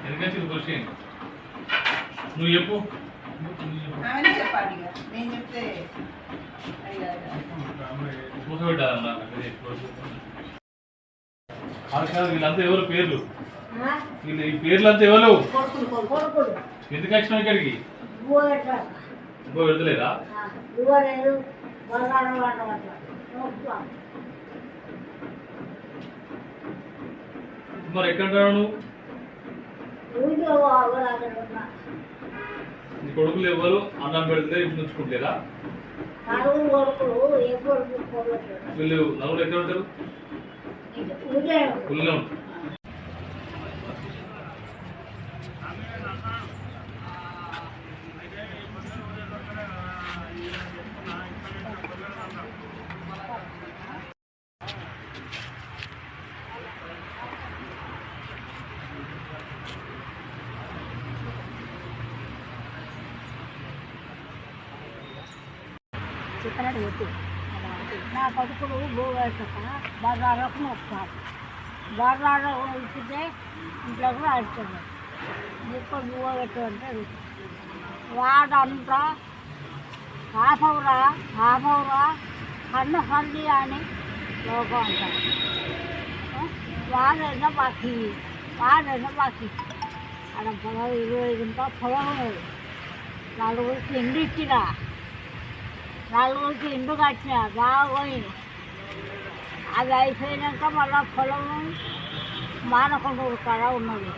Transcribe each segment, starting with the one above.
ఎందుకంటే క్వశ్చన్ నువ్వు చెప్పు. నేను చెప్తే కూర్చోబెట్టాలన్నా వీళ్ళంతా ఎవరు పేర్లు? వీళ్ళు ఈ పేర్లంతా ఎవరు? ఎందుకు వచ్చినావు ఇక్కడికి? ఇంకో పెడతలేదా? మరి ఎక్కడ నువ్వు? నీ కొడుకులు ఎవరు అన్నం పెడితే ఇంటి నుంచుకుంటారా? వీళ్ళు నలుగురు ఎక్కడ ఉంటారు? ఊళ్ళో ఉంటారు. చెప్పినట్టు చెప్పి నా కొడుకులు భూవేసాక బజార్లకు వస్తారు. బజార్లో ఇచ్చితే ఇంట్లో కూడా అడుగుతుంది. ఇప్పుడు భూవ పెట్టమంటే వాడంతా హాఫవురా కన్ను హల్లి అని లోకం అంటారు. వాడైనా బాకీ అక్కడ పొలం 20 గుంటల పొలం ఉన్నది. నలుగురికి ఇండు ఇచ్చినా, నలుగురికి ఇండు కట్టినా బాగా పోయింది. అది అయిపోయినాక మళ్ళీ పొలం మానకొండ కాడ ఉన్నది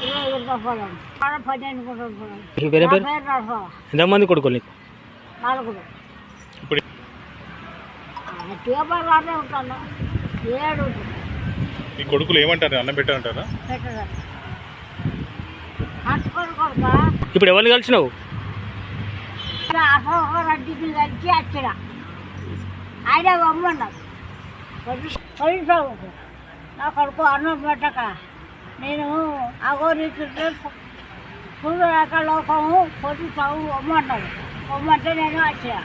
20 గుంటల పొలం. 12 గుంటల పొలం. ఎంతమంది కొడుకులు? నలుగురు. గట్టిగా బాగానే ఉంటాను. 7 ఈ కొడుకులు ఏమంటారు? అన్నం పెట్టారంటారా? పెట్టదా కట్టుకొని కొడుక. ఇప్పుడు ఎవరిని కలిసినావు? రెడ్డికి కలిసి వచ్చిన ఆయన అమ్మన్నారు. పోలీసు నా కొడుకు అన్నం పెట్టక నేను అగోరీతుంటే చూడలేక లోకము పోలీసు అమ్మన్నారు. అమ్మంటే నేను వచ్చిన.